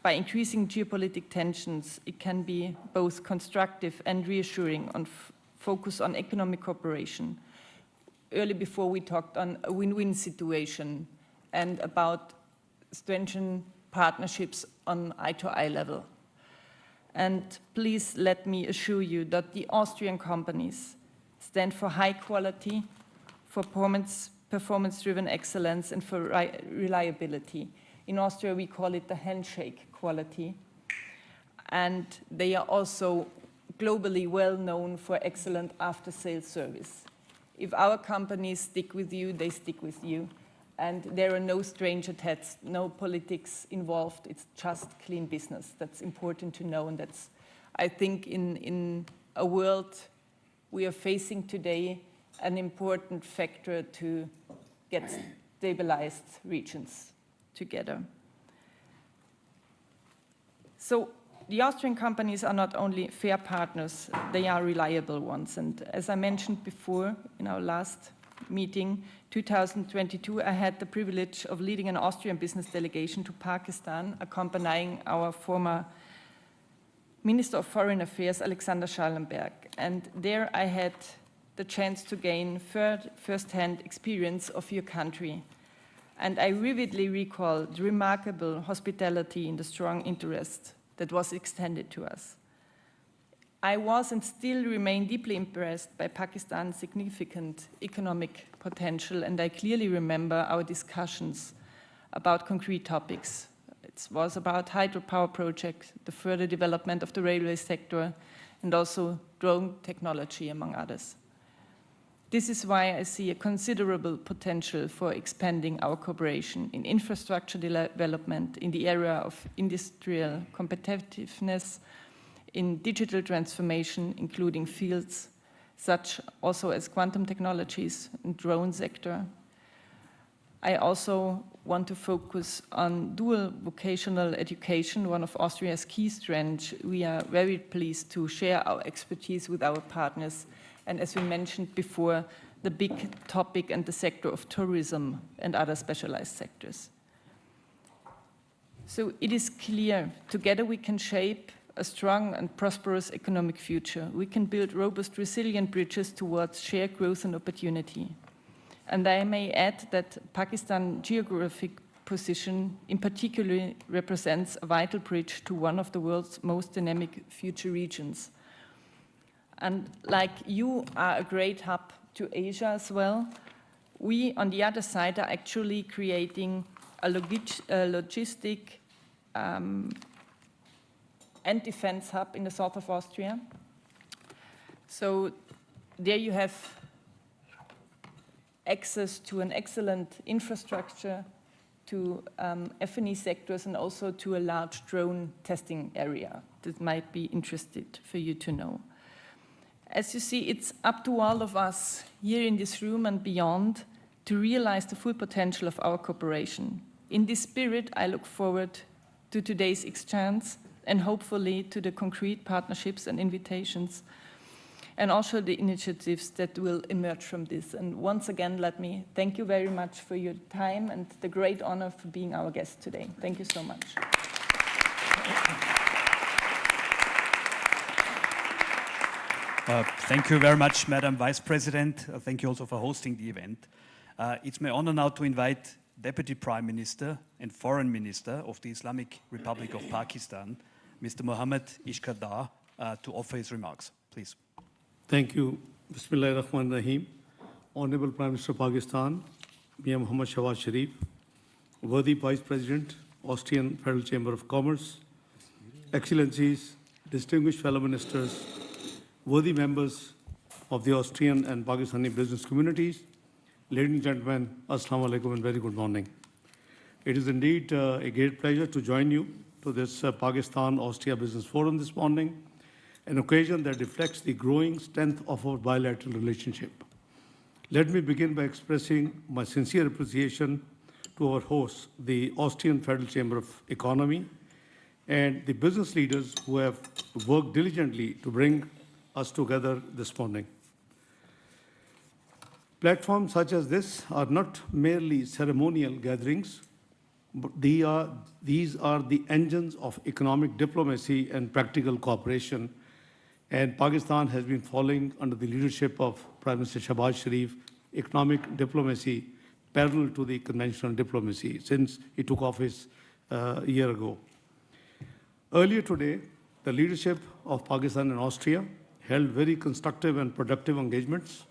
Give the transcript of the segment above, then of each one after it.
by increasing geopolitical tensions, it can be both constructive and reassuring on focus on economic cooperation. Early before we talked on a win-win situation and about strengthening partnerships on eye-to-eye level. And please let me assure you that the Austrian companies stand for high quality, for performance-driven excellence, and for reliability. In Austria, we call it the handshake quality. And they are also globally well known for excellent after-sales service. If our companies stick with you, they stick with you. And there are no strange attacks, no politics involved. It's just clean business. That's important to know. And that's, I think, in a world we are facing today, an important factor to get stabilized regions together. So the Austrian companies are not only fair partners, they are reliable ones. And as I mentioned before in our last meeting, 2022, I had the privilege of leading an Austrian business delegation to Pakistan, accompanying our former Minister of Foreign Affairs, Alexander Schallenberg. And there I had the chance to gain first-hand experience of your country. And I vividly recall the remarkable hospitality and the strong interest that was extended to us. I was and still remain deeply impressed by Pakistan's significant economic potential, and I clearly remember our discussions about concrete topics. It was about hydropower projects, the further development of the railway sector, and also drone technology, among others. This is why I see a considerable potential for expanding our cooperation in infrastructure development, in the area of industrial competitiveness, in digital transformation, including fields such also as quantum technologies and drone sector. I also want to focus on dual vocational education, one of Austria's key strengths. We are very pleased to share our expertise with our partners. And as we mentioned before, the big topic and the sector of tourism and other specialized sectors. So it is clear, together we can shape a strong and prosperous economic future. We can build robust, resilient bridges towards shared growth and opportunity. And I may add that Pakistan's geographic position in particular represents a vital bridge to one of the world's most dynamic future regions. And like you are a great hub to Asia as well, we on the other side are actually creating a logistic and defense hub in the south of Austria. So there you have access to an excellent infrastructure, to F&E sectors, and also to a large drone testing area that might be interested for you to know. As you see, it's up to all of us here in this room and beyond to realize the full potential of our cooperation. In this spirit, I look forward to today's exchange and hopefully to the concrete partnerships and invitations, and also the initiatives that will emerge from this. And once again, let me thank you very much for your time and the great honor for being our guest today. Thank you so much. Thank you very much, Madam Vice President. Thank you also for hosting the event. It's my honor now to invite Deputy Prime Minister and Foreign Minister of the Islamic Republic of Pakistan, Mr. محمد to offer his remarks. Please. Thank you. Bismillahirrahmanirrahim. Honorable Prime Minister of Pakistan, Mr. Muhammad Shehbaz Sharif, worthy Vice President, Austrian Federal Chamber of Commerce, Excellencies, distinguished fellow ministers, worthy members of the Austrian and Pakistani business communities, ladies and gentlemen, Assalamu alaikum and very good morning. It is indeed a great pleasure to join you to this Pakistan-Austria Business Forum this morning, an occasion that reflects the growing strength of our bilateral relationship. Let me begin by expressing my sincere appreciation to our hosts, the Austrian Federal Chamber of Economy, and the business leaders who have worked diligently to bring us together this morning. Platforms such as this are not merely ceremonial gatherings, But these are the engines of economic diplomacy and practical cooperation. And Pakistan has been following, under the leadership of Prime Minister Shehbaz Sharif, economic diplomacy parallel to the conventional diplomacy since he took office a year ago. Earlier today, the leadership of Pakistan and Austria held very constructive and productive engagements.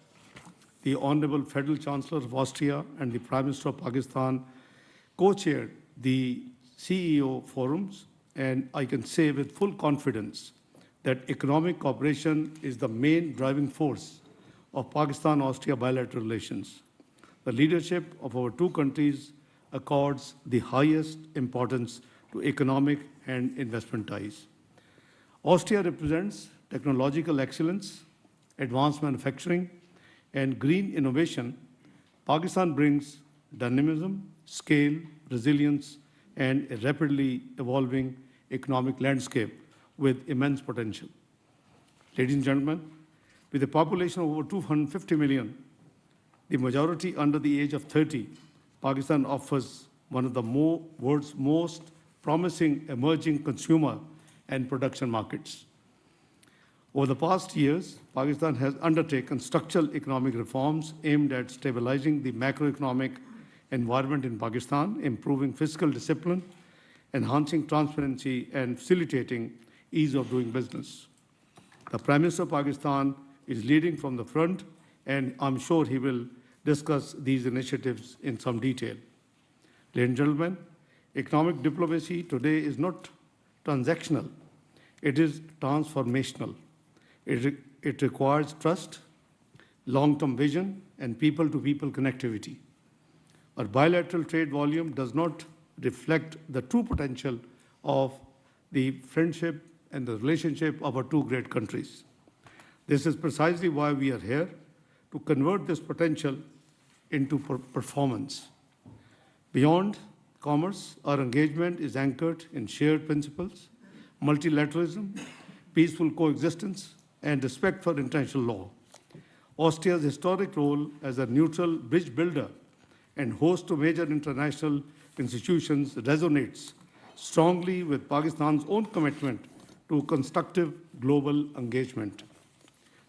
The Honorable Federal Chancellor of Austria and the Prime Minister of Pakistan co-chaired the CEO forums, and I can say with full confidence that economic cooperation is the main driving force of Pakistan-Austria bilateral relations. The leadership of our two countries accords the highest importance to economic and investment ties. Austria represents technological excellence, advanced manufacturing, and green innovation. Pakistan brings dynamism, scale, resilience, and a rapidly evolving economic landscape with immense potential. Ladies and gentlemen, with a population of over 250 million, the majority under the age of 30, Pakistan offers one of the world's most promising emerging consumer and production markets. Over the past years, Pakistan has undertaken structural economic reforms aimed at stabilizing the macroeconomic environment in Pakistan, improving fiscal discipline, enhancing transparency, and facilitating ease of doing business. The Prime Minister of Pakistan is leading from the front, and I'm sure he will discuss these initiatives in some detail. Ladies and gentlemen, economic diplomacy today is not transactional, it is transformational. It requires trust, long-term vision, and people-to-people connectivity. Our bilateral trade volume does not reflect the true potential of the friendship and the relationship of our two great countries. This is precisely why we are here, to convert this potential into performance. Beyond commerce, our engagement is anchored in shared principles, multilateralism, peaceful coexistence, and respect for international law. Austria's historic role as a neutral bridge builder and host to major international institutions resonates strongly with Pakistan's own commitment to constructive global engagement.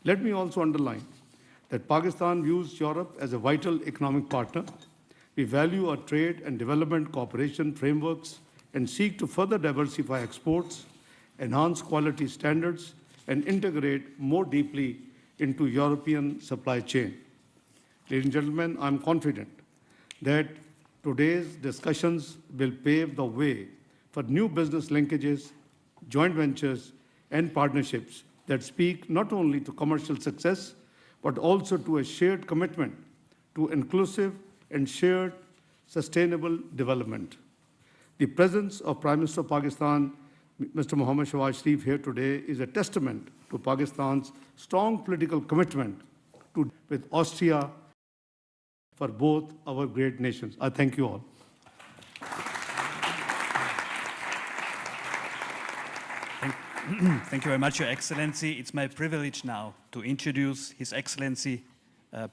Let me also underline that Pakistan views Europe as a vital economic partner. We value our trade and development cooperation frameworks and seek to further diversify exports, enhance quality standards, and integrate more deeply into European supply chain. Ladies and gentlemen, I'm confident that today's discussions will pave the way for new business linkages, joint ventures, and partnerships that speak not only to commercial success, but also to a shared commitment to inclusive and shared sustainable development. The presence of Prime Minister of Pakistan, Mr. Muhammad Shehbaz Sharif, here today is a testament to Pakistan's strong political commitment with Austria for both our great nations. I thank you all. Thank you very much, Your Excellency. It's my privilege now to introduce His Excellency,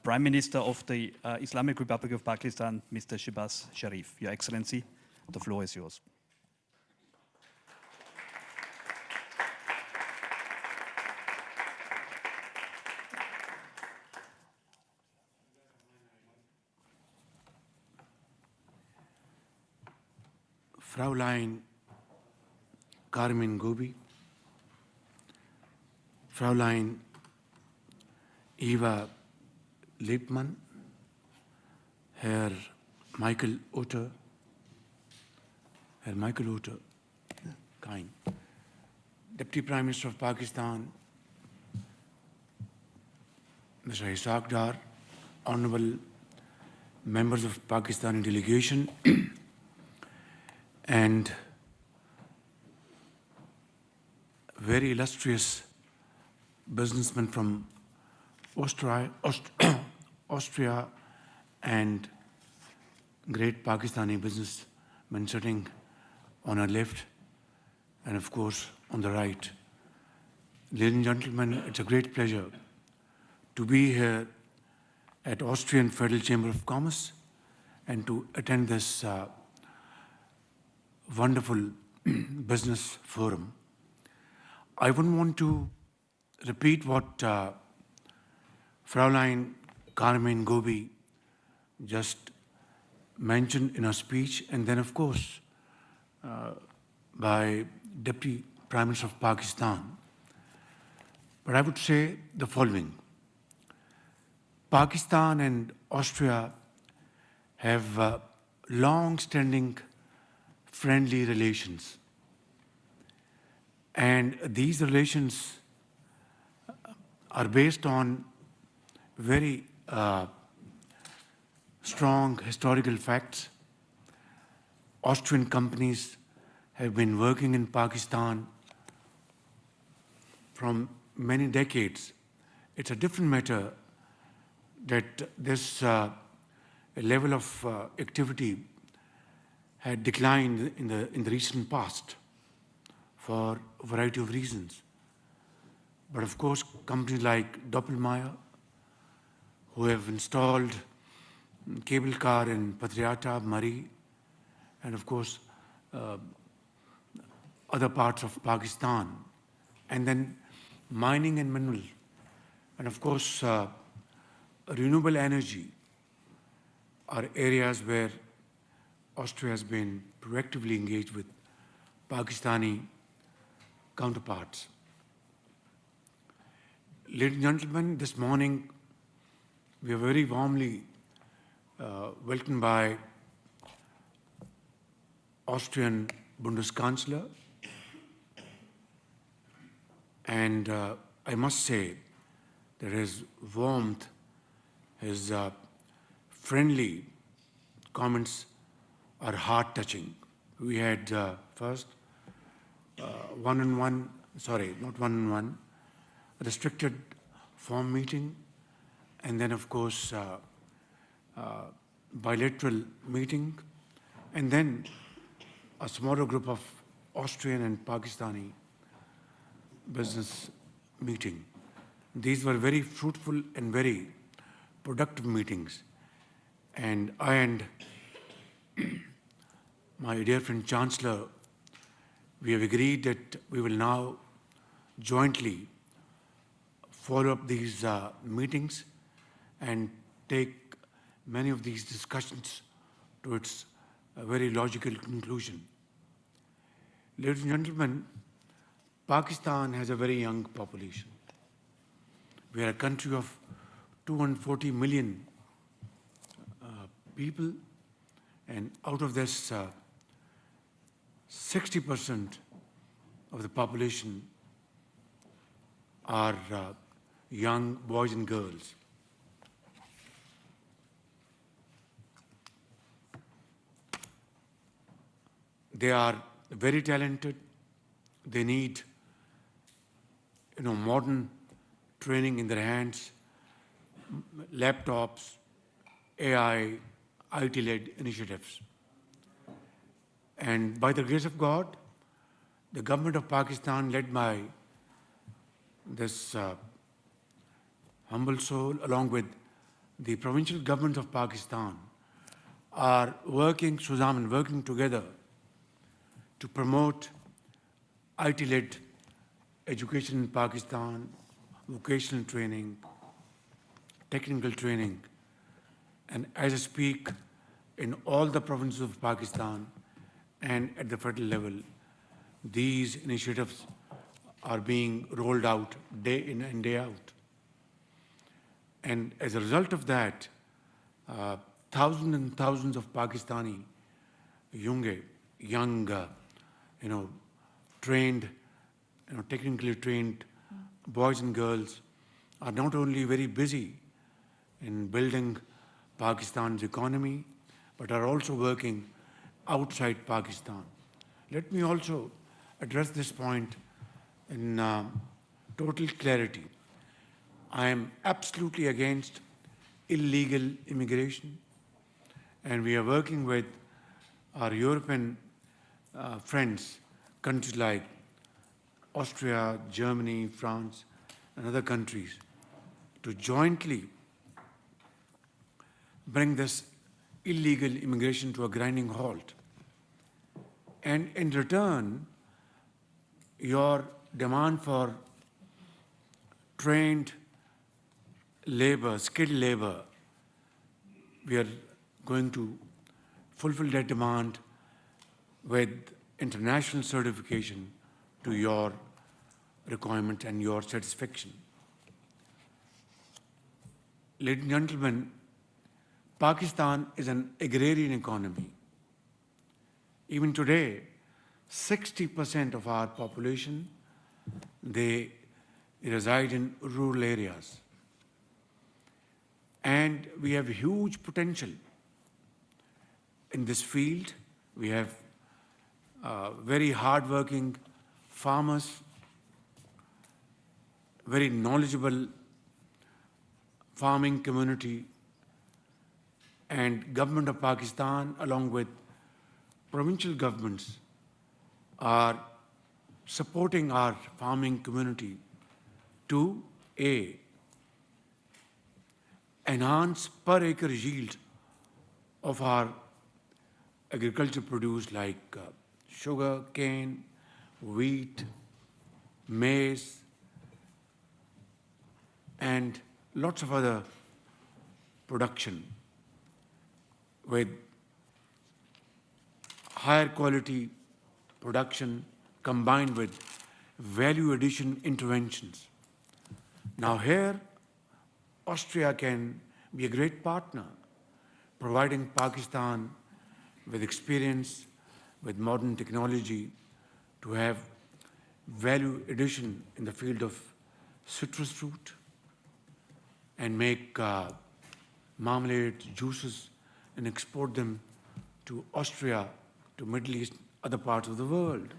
Prime Minister of the Islamic Republic of Pakistan, Mr. Shehbaz Sharif. Your Excellency, the floor is yours. Fraulein Carmen Gobi, Fraulein Eva Liebmann, Herr Michael Otter, kind, Deputy Prime Minister of Pakistan, Mr. Ishaq Dar, Honorable members of Pakistani delegation, and very illustrious businessmen from Austria and great Pakistani businessmen sitting on our left and of course on the right. Ladies and gentlemen, it's a great pleasure to be here at Austrian Federal Chamber of Commerce and to attend this wonderful business forum. I wouldn't want to repeat what Fraulein Carmen Gobi just mentioned in her speech, and then, of course, by Deputy Prime Minister of Pakistan. But I would say the following. Pakistan and Austria have long-standing friendly relations. And these relations are based on very strong historical facts. Austrian companies have been working in Pakistan from many decades. It's a different matter that this level of activity had declined in the recent past for a variety of reasons. But of course, companies like Doppelmayr, who have installed cable car in Patriata, Murree, and of course, other parts of Pakistan, and then mining and mineral, and of course, renewable energy are areas where Austria has been proactively engaged with Pakistani counterparts. Ladies and gentlemen, this morning we are very warmly welcomed by Austrian Bundeskanzler, and I must say that his warmth, his friendly comments are heart-touching. We had first one-on-one, restricted form meeting, and then of course bilateral meeting, and then a smaller group of Austrian and Pakistani business meeting. These were very fruitful and very productive meetings, and I and my dear friend Chancellor, we have agreed that we will now jointly follow up these meetings and take many of these discussions to its very logical conclusion. Ladies and gentlemen, Pakistan has a very young population. We are a country of 240 million people, and out of this, 60% of the population are young boys and girls. They are very talented. They need, modern training in their hands, laptops, AI, IT-led initiatives. And by the grace of God, the government of Pakistan, led by this humble soul, along with the provincial government of Pakistan, are working together to promote IT-led education in Pakistan, vocational training, technical training. And as I speak, in all the provinces of Pakistan and at the federal level, these initiatives are being rolled out day in and day out. And as a result of that, thousands and thousands of Pakistani young, trained, technically trained boys and girls are not only very busy in building Pakistan's economy, but are also working outside Pakistan. Let me also address this point in total clarity. I am absolutely against illegal immigration, and we are working with our European friends, countries like Austria, Germany, France, and other countries, to jointly bring this illegal immigration to a grinding halt. And in return, your demand for trained labor, skilled labor, we are going to fulfill that demand with international certification to your requirement and your satisfaction. Ladies and gentlemen, Pakistan is an agrarian economy. Even today, 60% of our population, they reside in rural areas. And we have huge potential in this field. We have very hardworking farmers, very knowledgeable farming community, and government of Pakistan, along with provincial governments, are supporting our farming community to enhance per acre yield of our agriculture produce like sugar, cane, wheat, maize, and lots of other production with higher quality production combined with value addition interventions. Now here, Austria can be a great partner, providing Pakistan with experience, with modern technology to have value addition in the field of citrus fruit and make marmalades, juices, and export them to Austria, to Middle East, other parts of the world.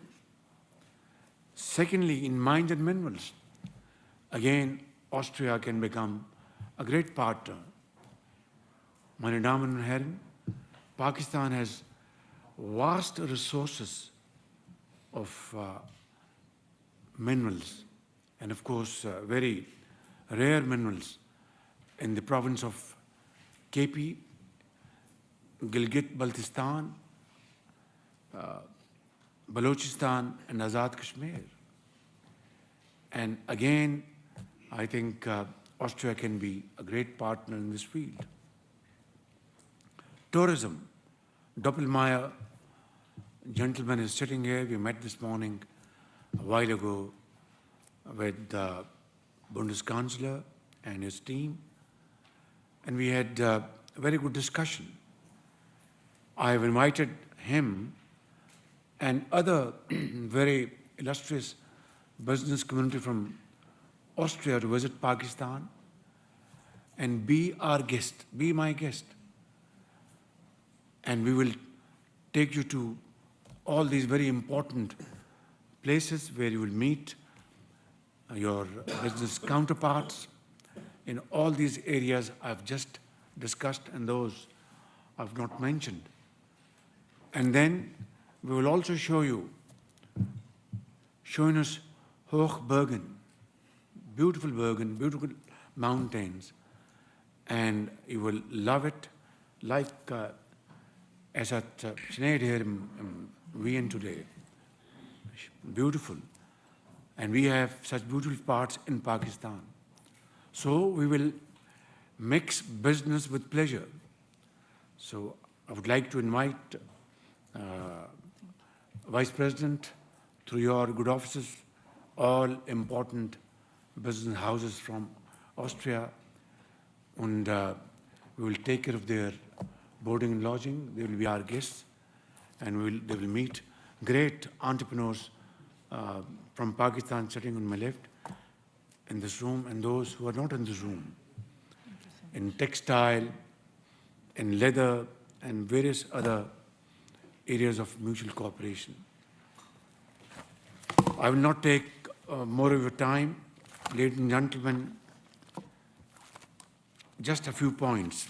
Secondly, in mines and minerals, again, Austria can become a great partner. Meine Damen und Herren, Pakistan has vast resources of minerals and of course very rare minerals in the province of KP, Gilgit-Baltistan, Balochistan and Azad Kashmir. And again, I think Austria can be a great partner in this field. Tourism. Doppelmayr, gentleman is sitting here. We met this morning a while ago with the Bundeskanzler and his team, and we had a very good discussion. I have invited him and other very illustrious business community from Austria to visit Pakistan and be our guest, be my guest. And we will take you to all these very important places where you will meet your business counterparts in all these areas I've just discussed and those I've not mentioned. And then we will also show you Schönes Hochbergen, beautiful Bergen, beautiful mountains, and you will love it like as at Sinead here in Wien today. Beautiful. And we have such beautiful parts in Pakistan. So we will mix business with pleasure. So I would like to invite Vice President, through your good offices, all important business houses from Austria, and we will take care of their boarding and lodging. They will be our guests, and they will meet great entrepreneurs from Pakistan sitting on my left in this room, and those who are not in this room, in textile, in leather, and various other areas of mutual cooperation. I will not take more of your time. Ladies and gentlemen, just a few points.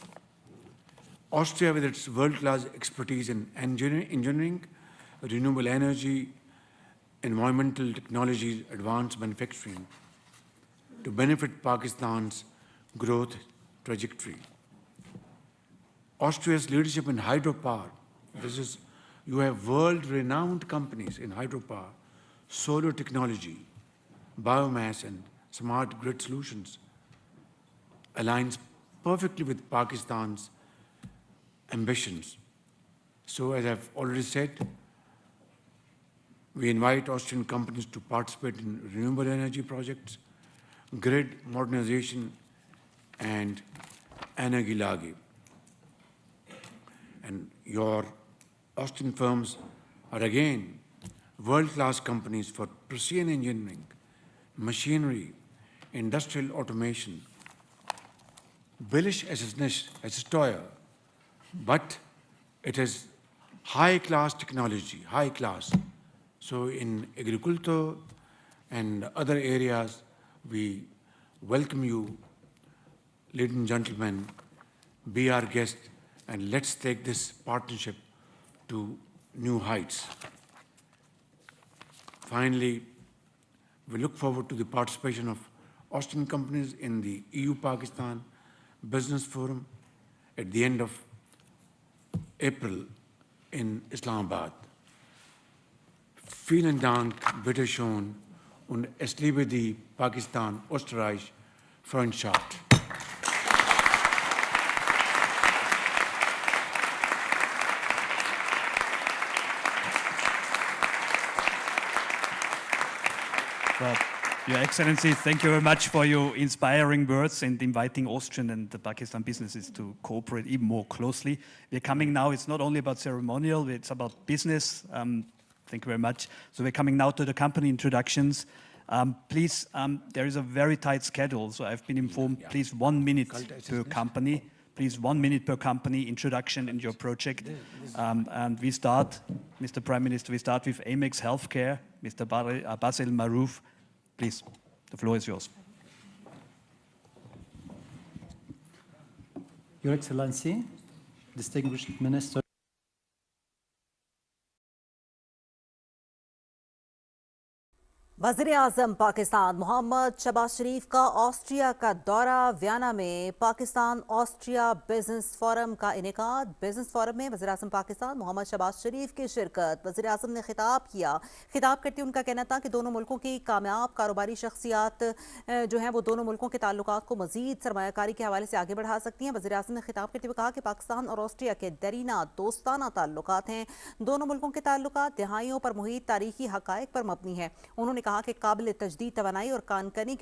Austria, with its world-class expertise in engineering, renewable energy, environmental technologies, advanced manufacturing, to benefit Pakistan's growth trajectory. Austria's leadership in hydropower, this is You have world-renowned companies in hydropower, solar technology, biomass, and smart grid solutions. Aligns perfectly with Pakistan's ambitions. So, as I've already said, we invite Austrian companies to participate in renewable energy projects, grid modernization, and Energielage. And your Austrian firms are again world-class companies for precision engineering, machinery, industrial automation. Billish as a toy, but it is high-class technology, high class. So in agriculture and other areas, we welcome you, ladies and gentlemen, be our guest, and let's take this partnership to new heights. Finally, we look forward to the participation of Austrian companies in the EU-Pakistan Business Forum at the end of April in Islamabad. Vielen Dank, bitte schön, und es liebe die Pakistan-Österreich Freundschaft. Well, Your Excellency, thank you very much for your inspiring words and inviting Austrian and the Pakistan businesses to cooperate even more closely. We're coming now, it's not only about ceremonial, it's about business. Thank you very much. So we're coming now to the company introductions. Please, there is a very tight schedule, so I've been informed, please 1 minute per company. Please 1 minute per company, introduction and your project. And we start, Mr. Prime Minister, we start with Amex Healthcare, Mr. Basil Marouf. Please, the floor is yours. Your Excellency, distinguished Minister, वज़ीर-ए-आज़म पाकिस्तान मोहम्मद शहबाज शरीफ का Austria का दौरा। Vienna में पाकिस्तान-ऑस्ट्रिया business forum का इनेकाद। Business forum में वज़ीर-ए-आज़म पाकिस्तान मोहम्मद शहबाज शरीफ की शिरकत। वज़ीर-ए-आज़म ने खिताब किया। खिताब करते उनका कहना था कि दोनों मुल्कों की कामयाब कारोबारी शख्सियात जो हैं वो दोनों मुल्कों के ताल्लुकात को मज़ीद सरमायाकारी के हवाले से आगे बढ़ा सकती हैं। वज़ीर-ए-आज़म ने खिताब करते हुए कहा कि पाकिस्तान और ऑस्ट्रिया के दरीना दोस्ताना ताल्लुकात हैं। दोनों मुल्कों के ताल्लुकात दहाइयों पर मुहित तारीखी हक़ाइक़ पर मबनी है। उन्होंने कहा कि काबिल तजदीद तवानाई और कानकनी